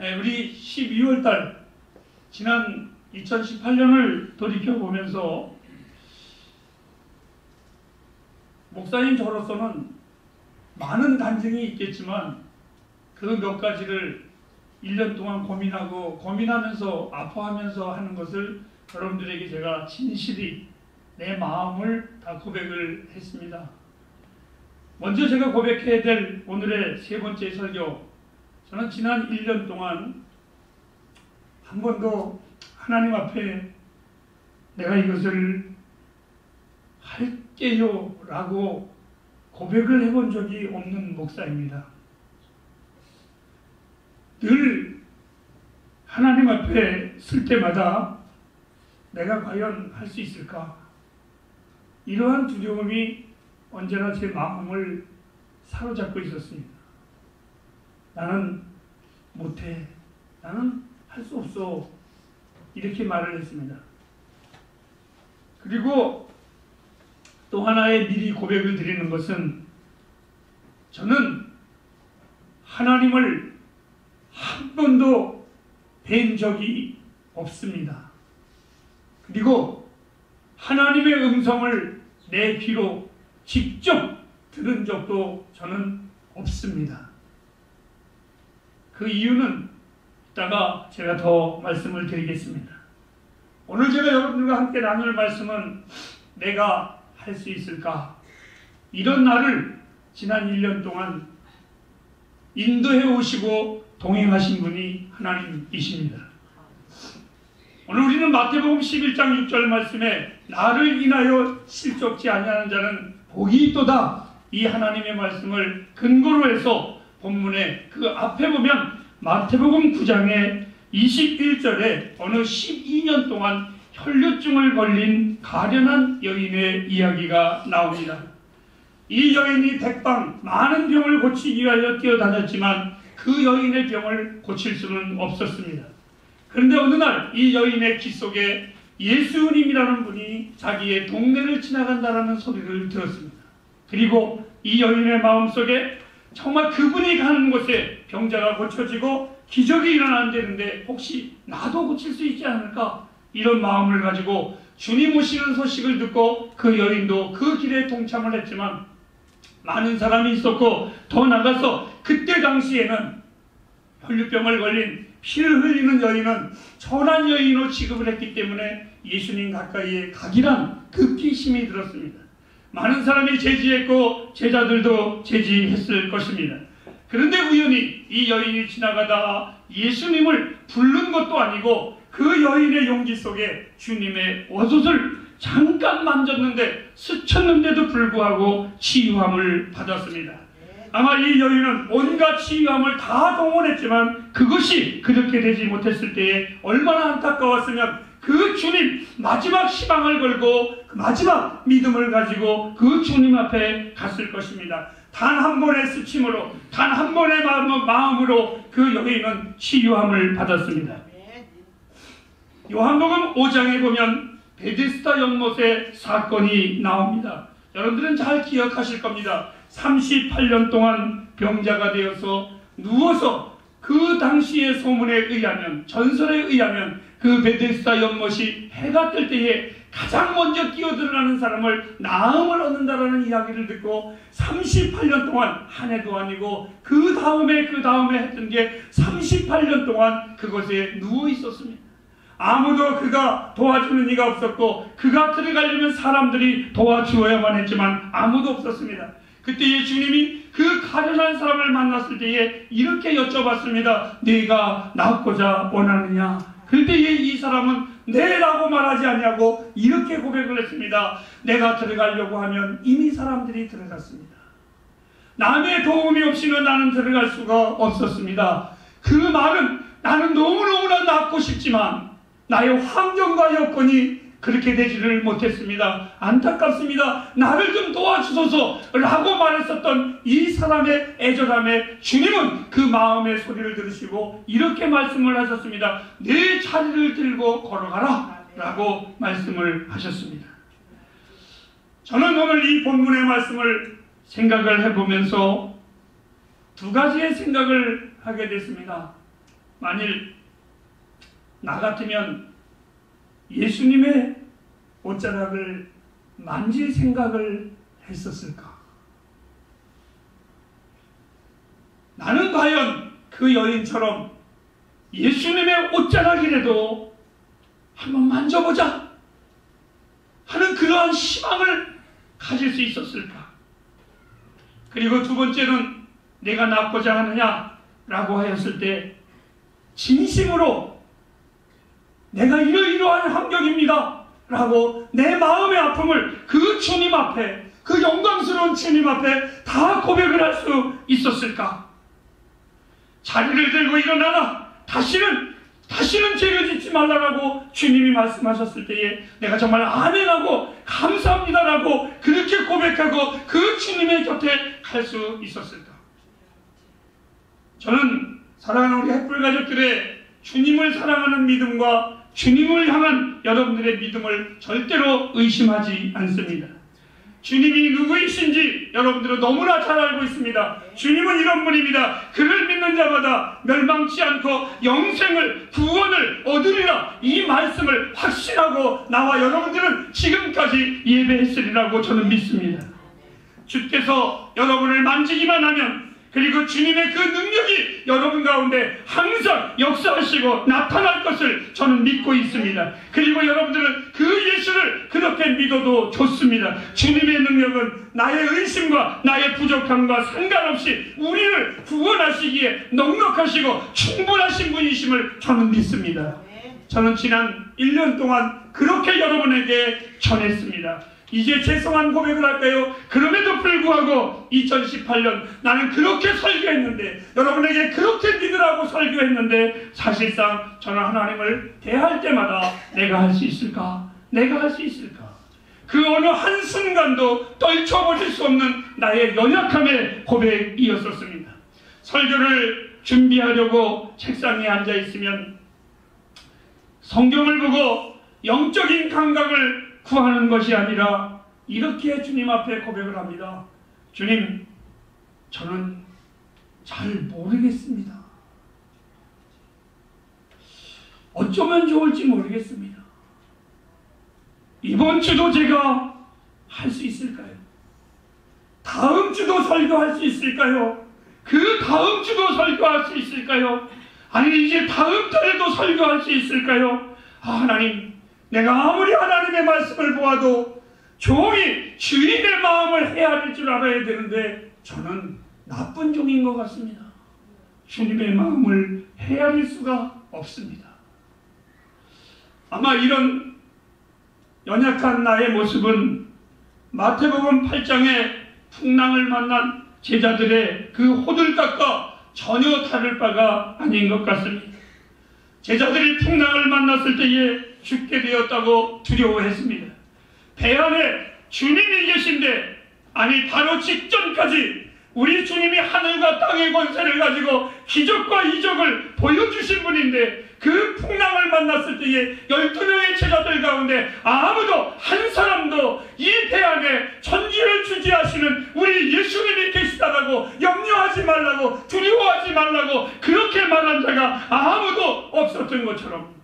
우리 12월 달 지난 2018년을 돌이켜보면서 목사님 저로서는 많은 간증이 있겠지만 그 몇 가지를 1년 동안 고민하면서 아파하면서 하는 것을 여러분들에게 제가 진실히 내 마음을 다 고백을 했습니다. 먼저 제가 고백해야 될 오늘의 세 번째 설교, 저는 지난 1년 동안 한 번도 하나님 앞에 내가 이것을 할게요 라고 고백을 해본 적이 없는 목사입니다. 늘 하나님 앞에 쓸 때마다 내가 과연 할 수 있을까? 이러한 두려움이 언제나 제 마음을 사로잡고 있었습니다. 나는 못해. 나는 할 수 없어. 이렇게 말을 했습니다. 그리고 또 하나의 미리 고백을 드리는 것은 저는 하나님을 한 번도 뵌 적이 없습니다. 그리고 하나님의 음성을 내 귀로 직접 들은 적도 저는 없습니다. 그 이유는 이따가 제가 더 말씀을 드리겠습니다. 오늘 제가 여러분들과 함께 나눌 말씀은 내가 할 수 있을까? 이런 나를 지난 1년 동안 인도해 오시고 동행하신 분이 하나님이십니다. 오늘 우리는 마태복음 11장 6절 말씀에 나를 인하여 실족지 아니하는 자는 복이 있도다, 이 하나님의 말씀을 근거로 해서 본문에 그 앞에 보면 마태복음 9장의 21절에 어느 12년 동안 혈류증을 걸린 가련한 여인의 이야기가 나옵니다. 이 여인이 백방 많은 병을 고치기 위하여 뛰어다녔지만 그 여인의 병을 고칠 수는 없었습니다. 그런데 어느 날 이 여인의 귀 속에 예수님이라는 분이 자기의 동네를 지나간다라는 소리를 들었습니다. 그리고 이 여인의 마음속에 정말 그분이 가는 곳에 병자가 고쳐지고 기적이 일어난다는데 혹시 나도 고칠 수 있지 않을까? 이런 마음을 가지고 주님 오시는 소식을 듣고 그 여인도 그 길에 동참을 했지만 많은 사람이 있었고 더 나가서 그때 당시에는 혈류병을 걸린 피를 흘리는 여인은 천한 여인으로 취급을 했기 때문에 예수님 가까이에 가기란 급히 힘이 들었습니다. 많은 사람이 제지했고 제자들도 제지했을 것입니다. 그런데 우연히 이 여인이 지나가다가 예수님을 부른 것도 아니고 그 여인의 용기 속에 주님의 옷을 잠깐 만졌는데 스쳤는데도 불구하고 치유함을 받았습니다. 아마 이 여인은 온갖 치유함을 다 동원했지만 그것이 그렇게 되지 못했을 때에 얼마나 안타까웠으면 그 주님 마지막 희망을 걸고 마지막 믿음을 가지고 그 주님 앞에 갔을 것입니다. 단 한 번의 스침으로, 단 한 번의 마음으로 그 여인은 치유함을 받았습니다. 요한복음 5장에 보면 베데스다 연못의 사건이 나옵니다. 여러분들은 잘 기억하실 겁니다. 38년 동안 병자가 되어서 누워서 그 당시의 소문에 의하면, 전설에 의하면 그 베데스다 연못이 해가 뜰 때에 가장 먼저 뛰어들어가는 사람을 나음을 얻는다라는 이야기를 듣고 38년 동안, 한 해도 아니고 그 다음에 했던 게 38년 동안 그곳에 누워 있었습니다. 아무도 그가 도와주는 이가 없었고 그가 들어가려면 사람들이 도와주어야만 했지만 아무도 없었습니다. 그때에 주님이 그 가련한 사람을 만났을 때에 이렇게 여쭤봤습니다. 네가 낫고자 원하느냐? 그때에 이 사람은 네라고 말하지 않냐고 이렇게 고백을 했습니다. 내가 들어가려고 하면 이미 사람들이 들어갔습니다. 남의 도움이 없이는 나는 들어갈 수가 없었습니다. 그 말은 나는 너무너무나 낫고 싶지만 나의 환경과 여건이 그렇게 되지를 못했습니다. 안타깝습니다. 나를 좀 도와주소서 라고 말했었던 이 사람의 애절함에 주님은 그 마음의 소리를 들으시고 이렇게 말씀을 하셨습니다. 내 자리를 들고 걸어가라 라고 말씀을 하셨습니다. 저는 오늘 이 본문의 말씀을 생각을 해보면서 두 가지의 생각을 하게 됐습니다. 만일 나 같으면 예수님의 옷자락을 만질 생각을 했었을까? 나는 과연 그 여인처럼 예수님의 옷자락이라도 한번 만져보자 하는 그러한 희망을 가질 수 있었을까? 그리고 두 번째는 내가 낫고자 하느냐라고 하였을 때 진심으로 내가 이러이러한 환경입니다 라고 내 마음의 아픔을 그 주님 앞에, 그 영광스러운 주님 앞에 다 고백을 할 수 있었을까? 자리를 들고 일어나라, 다시는 죄를 짓지 말라라고 주님이 말씀하셨을 때에 내가 정말 아멘하고 감사합니다라고 그렇게 고백하고 그 주님의 곁에 갈 수 있었을까? 저는 사랑하는 우리 햇불 가족들의 주님을 사랑하는 믿음과 주님을 향한 여러분들의 믿음을 절대로 의심하지 않습니다. 주님이 누구이신지 여러분들은 너무나 잘 알고 있습니다. 주님은 이런 분입니다. 그를 믿는 자마다 멸망치 않고 영생을, 구원을 얻으리라, 이 말씀을 확신하고 나와 여러분들은 지금까지 예배했으리라고 저는 믿습니다. 주께서 여러분을 만지기만 하면, 그리고 주님의 그 능력이 여러분 가운데 항상 역사하시고 나타날 것을 저는 믿고 있습니다. 그리고 여러분들은 그 예수를 그렇게 믿어도 좋습니다. 주님의 능력은 나의 의심과 나의 부족함과 상관없이 우리를 구원하시기에 넉넉하시고 충분하신 분이심을 저는 믿습니다. 저는 지난 1년 동안 그렇게 여러분에게 전했습니다. 이제 죄송한 고백을 할까요? 그럼에도 불구하고 2018년 나는 그렇게 설교했는데, 여러분에게 그렇게 믿으라고 설교했는데, 사실상 저는 하나님을 대할 때마다 내가 할 수 있을까? 내가 할 수 있을까? 그 어느 한순간도 떨쳐버릴 수 없는 나의 연약함의 고백이었었습니다. 설교를 준비하려고 책상에 앉아있으면 성경을 보고 영적인 감각을 구하는 것이 아니라 이렇게 주님 앞에 고백을 합니다. 주님, 저는 잘 모르겠습니다. 어쩌면 좋을지 모르겠습니다. 이번 주도 제가 할 수 있을까요? 다음 주도 설교할 수 있을까요? 그 다음 주도 설교할 수 있을까요? 아니 이제 다음 달에도 설교할 수 있을까요? 하나님, 내가 아무리 하나님의 말씀을 보아도 종이 주인의 마음을 헤아릴 줄 알아야 되는데 저는 나쁜 종인 것 같습니다. 주님의 마음을 헤아릴 수가 없습니다. 아마 이런 연약한 나의 모습은 마태복음 8장에 풍랑을 만난 제자들의 그 호들갑과 전혀 다를 바가 아닌 것 같습니다. 제자들이 풍랑을 만났을 때에 죽게 되었다고 두려워했습니다. 배 안에 주님이 계신데, 아니 바로 직전까지 우리 주님이 하늘과 땅의 권세를 가지고 기적과 이적을 보여주신 분인데, 그 풍랑을 만났을 때에 12명의 제자들 가운데 아무도 한 사람도 이 배 안에 천지를 주지하시는 우리 예수님이 계시다라고 염려하지 말라고, 두려워하지 말라고 그렇게 말한 자가 아무도 없었던 것처럼,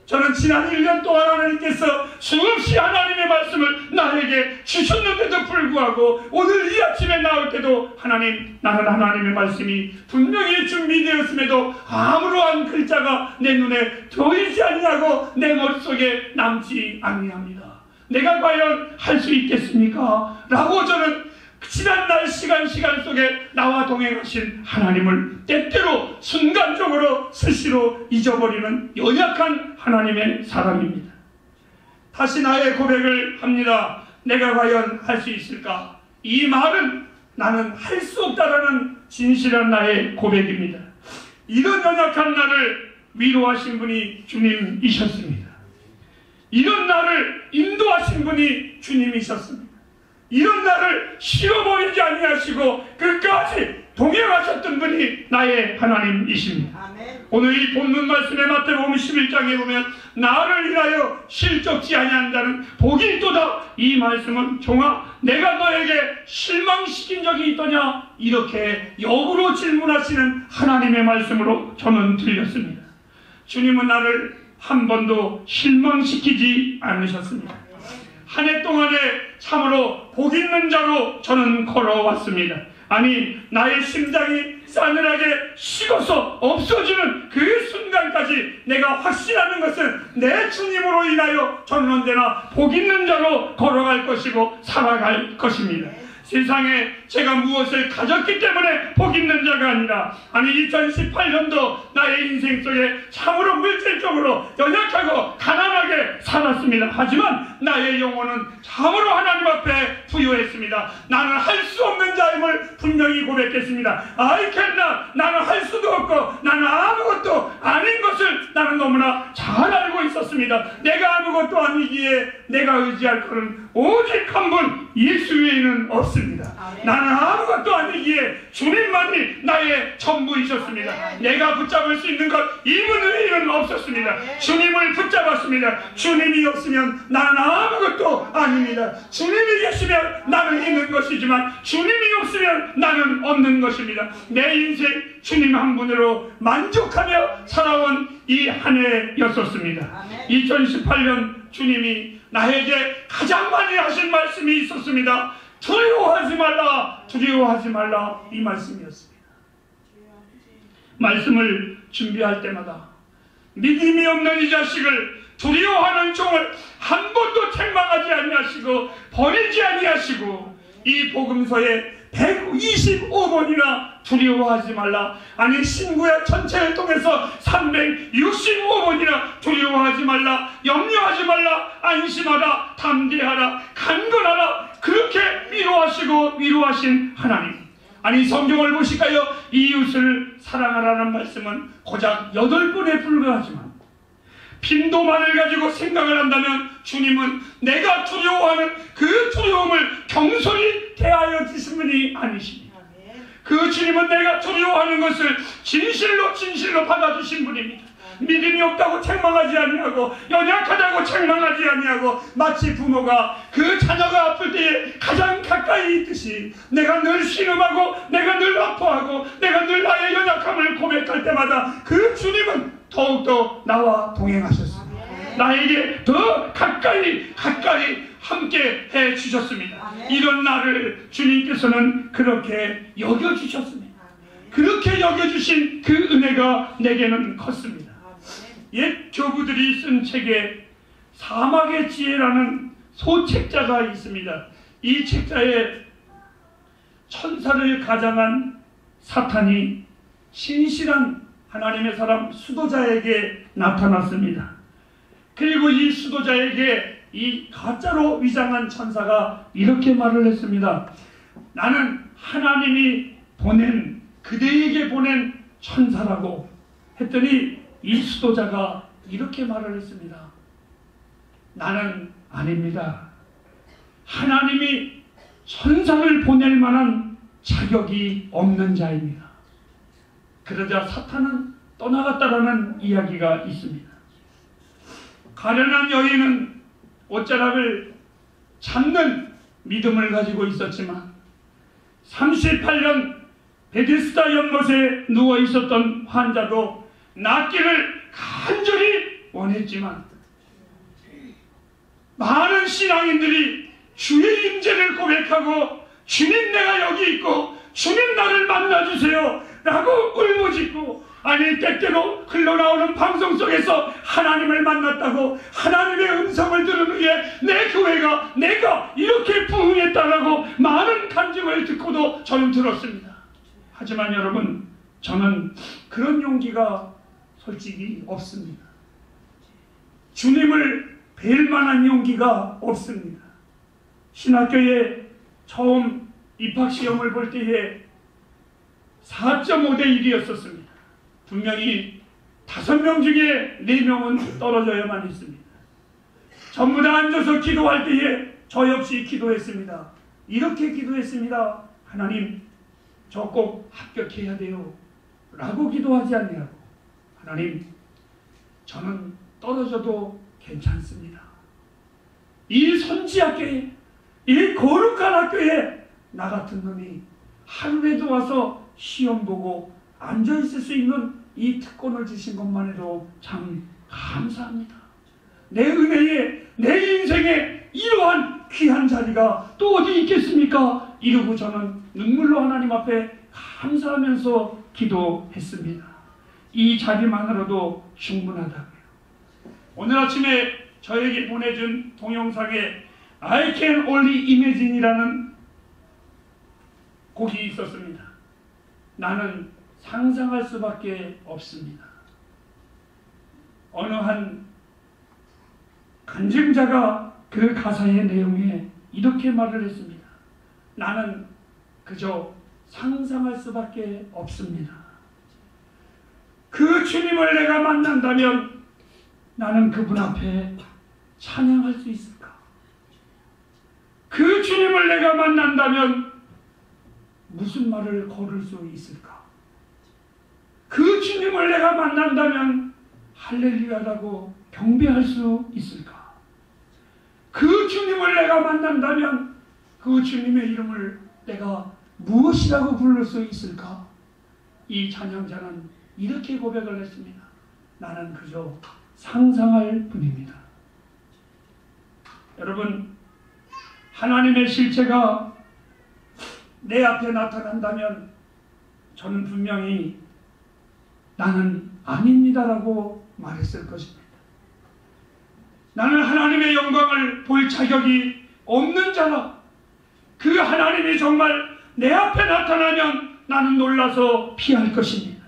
저는 지난 1년 동안 하나님께서 수없이 하나님의 말씀을 나에게 주셨는데도 불구하고 오늘 이 아침에 나올 때도 하나님, 나는 하나님의 말씀이 분명히 준비되었음에도 아무러한 글자가 내 눈에 보이지 아니하고 내 머릿속에 남지 아니합니다. 내가 과연 할 수 있겠습니까? 라고 저는 지난날 시간 속에 나와 동행하신 하나님을 때때로 순간적으로 스스로 잊어버리는 연약한 하나님의 사람입니다. 다시 나의 고백을 합니다. 내가 과연 할 수 있을까? 이 말은 나는 할 수 없다라는 진실한 나의 고백입니다. 이런 연약한 나를 위로하신 분이 주님이셨습니다. 이런 나를 인도하신 분이 주님이셨습니다. 이런 나를 싫어버리지 아니하시고 끝까지 동행하셨던 분이 나의 하나님이십니다. 아멘. 오늘 이 본문 말씀에 마태복음 11장에 보면 나를 위하여 실족지 아니한다는 복이 있도다. 이 말씀은 종아 내가 너에게 실망시킨 적이 있더냐 이렇게 역으로 질문하시는 하나님의 말씀으로 저는 들렸습니다. 주님은 나를 한 번도 실망시키지 않으셨습니다. 한 해 동안에 참으로 복 있는 자로 저는 걸어왔습니다. 아니 나의 심장이 싸늘하게 식어서 없어지는 그 순간까지 내가 확신하는 것은 내 주님으로 인하여 저는 언제나 복 있는 자로 걸어갈 것이고 살아갈 것입니다. 세상에 제가 무엇을 가졌기 때문에 복 있는 자가 아니라, 아니 2018년도 나의 인생 속에 참으로 물질적으로 연약하고 가난하게 살았습니다. 하지만 나의 영혼은 참으로 하나님 앞에 부유했습니다. 나는 할 수 없는 자임을 분명히 고백했습니다. I cannot, 나는 할 수도 없고 나는 아무것도 아닌 것을 나는 너무나 잘 알고 있었습니다. 내가 아무것도 아니기에 내가 의지할 것은 오직 한 분 예수 외에는 없습니다. 나는 아무것도 아니기에 주님만이 나의 전부이셨습니다. 내가 붙잡을 수 있는 것 이분 외에는 없었습니다. 주님을 붙잡았습니다. 주님이 없으면 나는 아무것도 아닙니다. 주님이 계시면 나는 있는 것이지만 주님이 없으면 나는 없는 것입니다. 내 인생 주님 한 분으로 만족하며 살아온 이 한 해였었습니다. 2018년 주님이 나에게 가장 많이 하신 말씀이 있었습니다. 두려워하지 말라, 두려워하지 말라, 이 말씀이었습니다. 말씀을 준비할 때마다 믿음이 없는 이 자식을, 두려워하는 종을 한 번도 책망하지 아니하시고 버리지 아니하시고 이 복음서에 125번이나 두려워하지 말라, 아니 신구약 전체를 통해서 365번이나 두려워하지 말라, 염려하지 말라, 안심하라, 담대하라, 강건하라, 그렇게 위로하시고 위로하신 하나님. 아니 성경을 보실까요? 이웃을 사랑하라는 말씀은 고작 8번에 불과하지만 빈도만을 가지고 생각을 한다면 주님은 내가 두려워하는 그 두려움을 경솔히 대하여 주신 분이 아니십니다. 그 주님은 내가 두려워하는 것을 진실로 진실로 받아주신 분입니다. 믿음이 없다고 책망하지 아니하고 연약하다고 책망하지 아니하고 마치 부모가 그 자녀가 아플 때에 가장 가까이 있듯이 내가 늘 신음하고 내가 늘 아파하고 내가 늘 나의 연약함을 고백할 때마다 그 주님은 더욱더 나와 동행하셨습니다. 나에게 더 가까이 함께 해주셨습니다. 이런 나를 주님께서는 그렇게 여겨주셨습니다. 그렇게 여겨주신 그 은혜가 내게는 컸습니다. 옛 교부들이 쓴 책에 사막의 지혜라는 소책자가 있습니다. 이 책자에 천사를 가장한 사탄이 신실한 하나님의 사람 수도자에게 나타났습니다. 그리고 이 수도자에게 이 가짜로 위장한 천사가 이렇게 말을 했습니다. 나는 하나님이 그대에게 보낸 천사라고 했더니 이 수도자가 이렇게 말을 했습니다. 나는 아닙니다. 하나님이 천사를 보낼 만한 자격이 없는 자입니다. 그러자 사탄은 떠나갔다라는 이야기가 있습니다. 가련한 여인은 옷자락을 잡는 믿음을 가지고 있었지만 38년 베데스다 연못에 누워 있었던 환자도 낫기를 간절히 원했지만 많은 신앙인들이 주의 임재를 고백하고 주님 내가 여기 있고 주님 나를 만나주세요 라고 울부짖고, 아니 때때로 흘러나오는 방송 속에서 하나님을 만났다고 하나님의 음성을 들은 후에 내 교회가 내가 이렇게 부흥했다라고 많은 간증을 듣고도 저는 들었습니다. 하지만 여러분, 저는 그런 용기가 솔직히 없습니다. 주님을 뵐 만한 용기가 없습니다. 신학교에 처음 입학시험을 볼 때에 4.5대 1이었었습니다. 분명히 5명 중에 4명은 떨어져야만 했습니다. 전부 다 앉아서 기도할 때에 저 역시 기도했습니다. 이렇게 기도했습니다. 하나님, 저 꼭 합격해야 돼요 라고 기도하지 아니하고, 하나님, 저는 떨어져도 괜찮습니다. 이 선지학교에, 이 거룩한 학교에 나 같은 놈이 하루에도 와서 시험 보고 앉아있을 수 있는 이 특권을 주신 것만 해도 참 감사합니다. 내 은혜에, 내 인생에 이러한 귀한 자리가 또 어디 있겠습니까? 이러고 저는 눈물로 하나님 앞에 감사하면서 기도했습니다. 이 자리만으로도 충분하다고요. 오늘 아침에 저에게 보내준 동영상에 I can only imagine이라는 곡이 있었습니다. 나는 상상할 수밖에 없습니다. 어느 한 간증자가 그 가사의 내용에 이렇게 말을 했습니다. 나는 그저 상상할 수밖에 없습니다. 그 주님을 내가 만난다면 나는 그분 앞에 찬양할 수 있을까? 그 주님을 내가 만난다면 무슨 말을 걸을 수 있을까? 그 주님을 내가 만난다면 할렐루야라고 경배할 수 있을까? 그 주님을 내가 만난다면 그 주님의 이름을 내가 무엇이라고 부를 수 있을까? 이 찬양자는 이렇게 고백을 했습니다. 나는 그저 상상할 뿐입니다. 여러분, 하나님의 실체가 내 앞에 나타난다면 저는 분명히 나는 아닙니다라고 말했을 것입니다. 나는 하나님의 영광을 볼 자격이 없는 자라. 그 하나님이 정말 내 앞에 나타나면 나는 놀라서 피할 것입니다.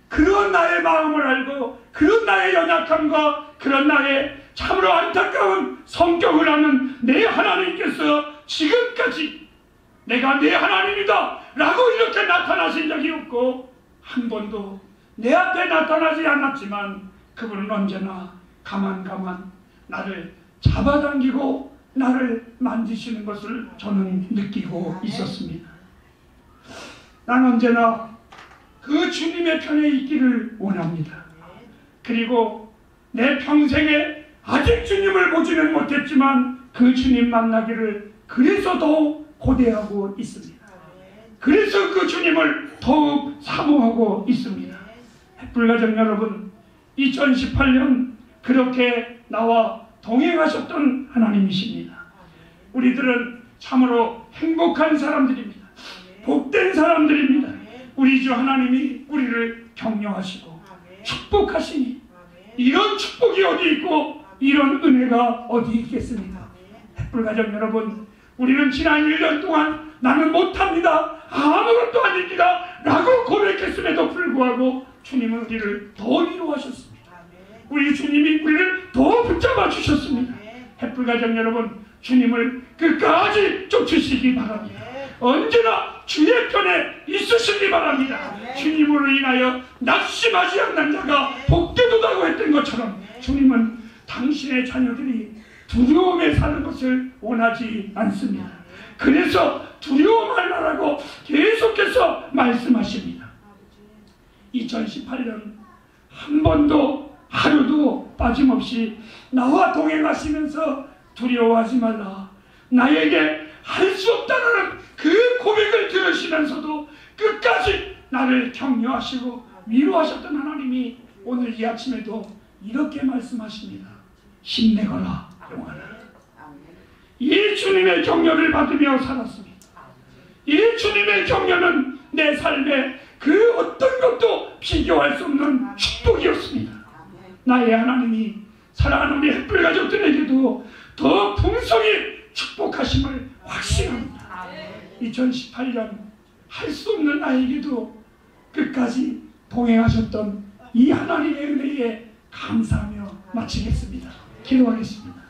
그런 나의 마음을 알고 그런 나의 연약함과 그런 나의 참으로 안타까운 성격을 아는 내 하나님께서 지금까지 내가 내 하나님이다 라고 이렇게 나타나신 적이 없고 한 번도 내 앞에 나타나지 않았지만 그분은 언제나 가만 나를 잡아당기고 나를 만지시는 것을 저는 느끼고 있었습니다. 난 언제나 그 주님의 편에 있기를 원합니다. 그리고 내 평생에 아직 주님을 보지는 못했지만 그 주님 만나기를 그래서 더욱 고대하고 있습니다. 그래서 그 주님을 더욱 사모하고 있습니다. 햇불가정 여러분, 2018년 그렇게 나와 동행하셨던 하나님이십니다. 우리들은 참으로 행복한 사람들입니다. 복된 사람들입니다. 우리 주 하나님이 우리를 격려하시고 축복하시니 이런 축복이 어디 있고 이런 은혜가 어디 있겠습니까? 햇불가정 여러분, 우리는 지난 1년 동안 나는 못합니다, 아무것도 아닙니다 라고 고백했음에도 불구하고 주님은 우리를 더 위로하셨습니다. 우리 주님이 우리를 더 붙잡아 주셨습니다. 햇불가정 여러분, 주님을 끝까지 쫓으시기 바랍니다. 언제나 주의 편에 있으시기 바랍니다. 주님으로 인하여 낙심하지 않는 자가 복되도다고 했던 것처럼 주님은 당신의 자녀들이 두려움에 사는 것을 원하지 않습니다. 그래서 두려워 말라라고 계속해서 말씀하십니다. 2018년 한 번도 하루도 빠짐없이 나와 동행하시면서 두려워하지 말라, 나에게 할 수 없다는 그 고백을 들으시면서도 끝까지 나를 격려하시고 위로하셨던 하나님이 오늘 이 아침에도 이렇게 말씀하십니다. 힘내거라 영원아. 이 주님의 격려를 받으며 살았습니다. 이 주님의 격려는 내 삶에 그 어떤 것도 비교할 수 없는 축복이었습니다. 나의 하나님이 사랑하는 우리 햇불 가족들에게도 더 풍성히 축복하심을 확신합니다. 2018년 할 수 없는 나에게도 끝까지 동행하셨던 이 하나님의 은혜에 감사하며 마치겠습니다. 기도하겠습니다.